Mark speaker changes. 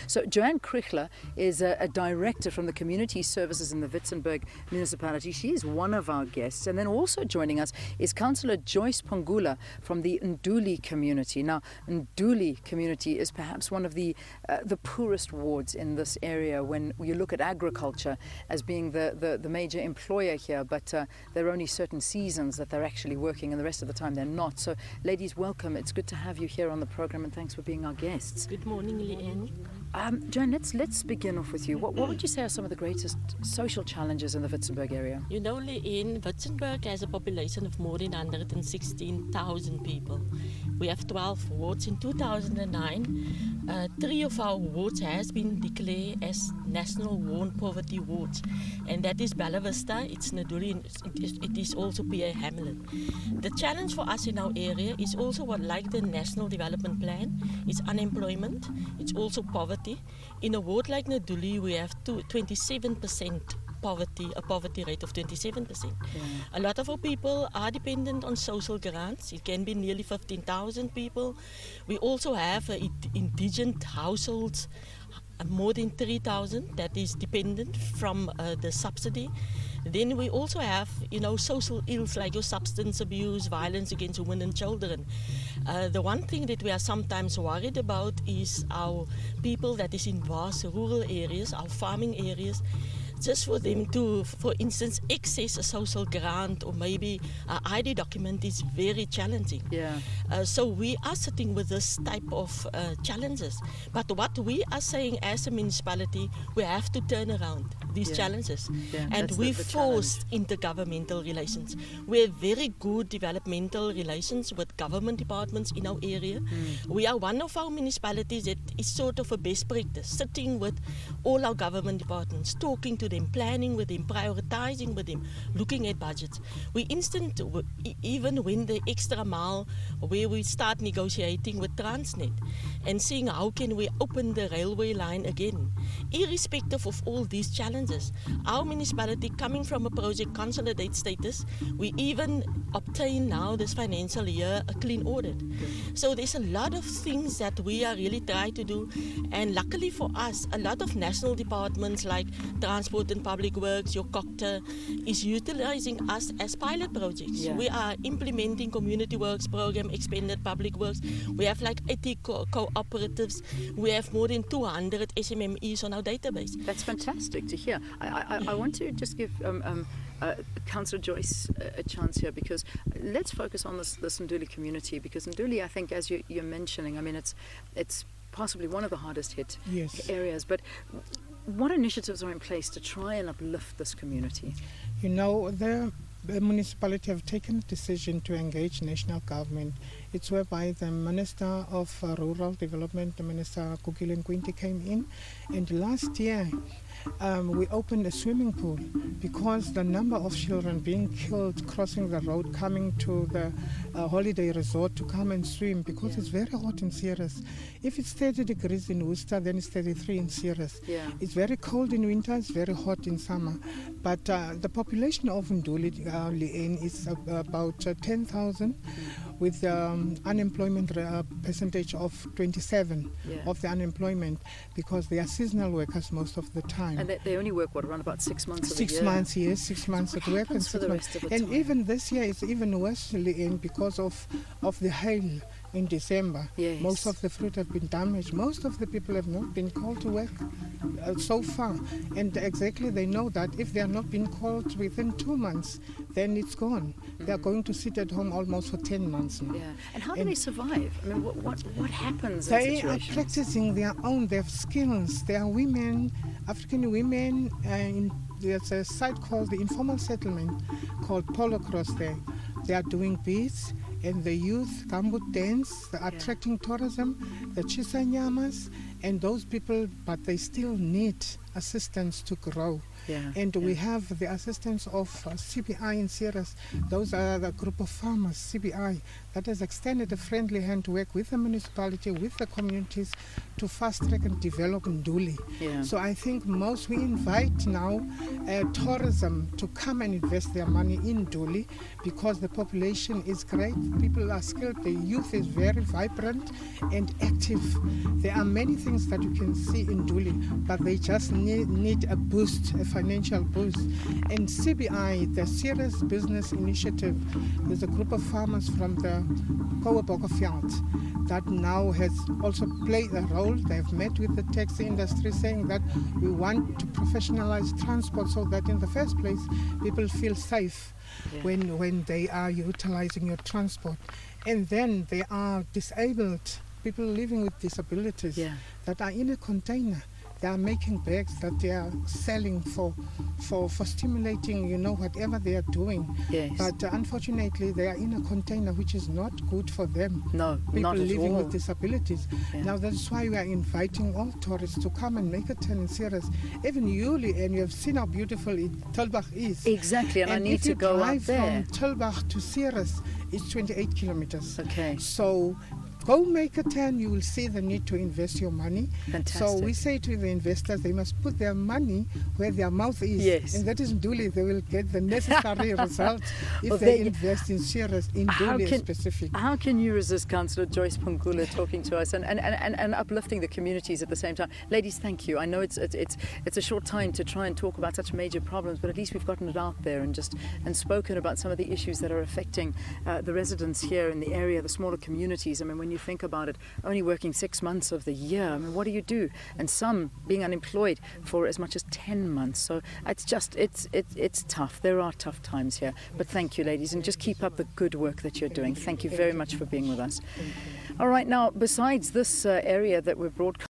Speaker 1: So Joanne Krichler is a director from the Community Services in the Witzenberg Municipality. She is one of our guests. And then also joining us is Councillor Joyce Pongula from the Nduli community. Now, Nduli community is perhaps one of the poorest wards in this area when you look at agriculture as being the major employer here, but there are only certain seasons that they're actually working and the rest of the time they're not. So ladies, welcome. It's good to have you here on the program and thanks for being our guests.
Speaker 2: Good morning, Leanne.
Speaker 1: Joan, let's begin off with you. What would you say are some of the greatest social challenges in the Witzenberg area?
Speaker 2: You know, Leanne, Witzenberg has a population of more than 116,000 people. We have 12 wards. In 2009, 3 of our wards has been declared as national warn poverty wards, and that is Bella Vista, it's Nduli, and it is also PA Hamlet. The challenge for us in our area is also what, like the National Development Plan, it's unemployment, it's also poverty. In a ward like Nduli, we have 27% poverty, a poverty rate of 27%. Yeah. A lot of our people are dependent on social grants. It can be nearly 15,000 people. We also have indigent households, more than 3,000 that is dependent from the subsidy. Then we also have, social ills like your substance abuse, violence against women and children. The one thing that we are sometimes worried about is our people that is in vast rural areas, our farming areas. Just for them to, for instance, access a social grant or maybe an ID document is very challenging.
Speaker 1: Yeah.
Speaker 2: So we are sitting with this type of challenges. But what we are saying as a municipality, we have to turn around these challenges.
Speaker 1: Yeah,
Speaker 2: and we forced intergovernmental relations. We have very good developmental relations with government departments in our area. We are one of our municipalities that is sort of a best practice, sitting with all our government departments, talking to them, planning with them, prioritizing with them, looking at budgets. We even went the extra mile where we start negotiating with Transnet and seeing how can we open the railway line again. Irrespective of all these challenges, our municipality, coming from a project consolidate status, we even obtain now this financial year a clean audit. So there's a lot of things that we are really trying to do, and luckily for us, a lot of national departments like Transport and Public Works, your COCTA, is utilizing us as pilot projects. Yeah. We are implementing community works program, expanded public works. We have like 80 cooperatives. We have more than 200 SMMEs on our database.
Speaker 1: That's fantastic to hear. I want to just give Councillor Joyce a chance here, because let's focus on this Nduli community, because Nduli, I think, as you're mentioning, I mean, it's possibly one of the hardest hit areas, but what initiatives are in place to try and uplift this community?
Speaker 3: The municipality have taken a decision to engage national government. It's whereby the Minister of Rural Development, the Minister Kukile Nkwinti, came in, and last year we opened a swimming pool because the number of children being killed crossing the road coming to the holiday resort to come and swim, because it's very hot in Ceres. If it's 30 degrees in Worcester, then it's 33 in Ceres. Yeah. It's very cold in winter, it's very hot in summer. But the population of Nduli is about 10,000 with unemployment percentage of 27 of the unemployment, because they are seasonal workers most of the time.
Speaker 1: And they only work, around about 6 months of the year?
Speaker 3: 6 months, yes, 6 months at work.
Speaker 1: And for the rest of the time?
Speaker 3: Even this year it's even worse because of the hail in December.
Speaker 1: Yes.
Speaker 3: Most of the fruit have been damaged. Most of the people have not been called to work so far. And exactly they know that if they are not being called within 2 months, then it's gone. They are going to sit at home almost for 10 months now.
Speaker 1: Yeah. And how do they survive? I mean, what happens in
Speaker 3: situations?
Speaker 1: They
Speaker 3: are practicing their skills. They are women, African women, there's a site called the informal settlement called Polo Cross there. They are doing beads, and the youth, gambut dance, they're attracting tourism, the chisanyamas, and those people, but they still need assistance to grow. And we have the assistance of CBI in Ceres. Those are the group of farmers, CBI, that has extended a friendly hand to work with the municipality, with the communities, to fast track and develop Nduli. So I think we invite now tourism to come and invest their money in Nduli, because the population is great, people are skilled, the youth is very vibrant and active. There are many things that you can see in Nduli, but they just need a boost, a financial boost. And CBI, the Serious Business Initiative, there's a group of farmers from the Kowaboko field that now has also played a role. They've met with the taxi industry saying that we want to professionalize transport so that in the first place people feel safe when they are utilizing your transport. And then there are disabled people living with disabilities that are in a container. They are making bags that they are selling for stimulating, whatever they are doing. But unfortunately, they are in a container, which is not good for them.
Speaker 1: No,
Speaker 3: people
Speaker 1: not at
Speaker 3: living
Speaker 1: all.
Speaker 3: with disabilities. Now that's why we are inviting all tourists to come and make a turn in Ceres. Even Yuli, and you have seen how beautiful Tulbach is.
Speaker 1: Exactly, and I need to go up there.
Speaker 3: From Tulbach to Ceres, it's 28 kilometers.
Speaker 1: Okay.
Speaker 3: So go make a turn, you will see the need to invest your money.
Speaker 1: Fantastic.
Speaker 3: So we say to the investors, they must put their money where their mouth is. And that is Nduli. They will get the necessary results if they invest in Ceres, in Nduli specific.
Speaker 1: How can you resist Councillor Joyce Pungula talking to us and uplifting the communities at the same time? Ladies, thank you. I know it's a short time to try and talk about such major problems, but at least we've gotten it out there and spoken about some of the issues that are affecting the residents here in the area, the smaller communities. I mean, when you think about it, only working 6 months of the year, I mean, what do you do? And some being unemployed for as much as 10 months. So it's tough. There are tough times here. But thank you, ladies, and just keep up the good work that you're doing. Thank you very much for being with us. All right, now, besides this area that we're broadcasting,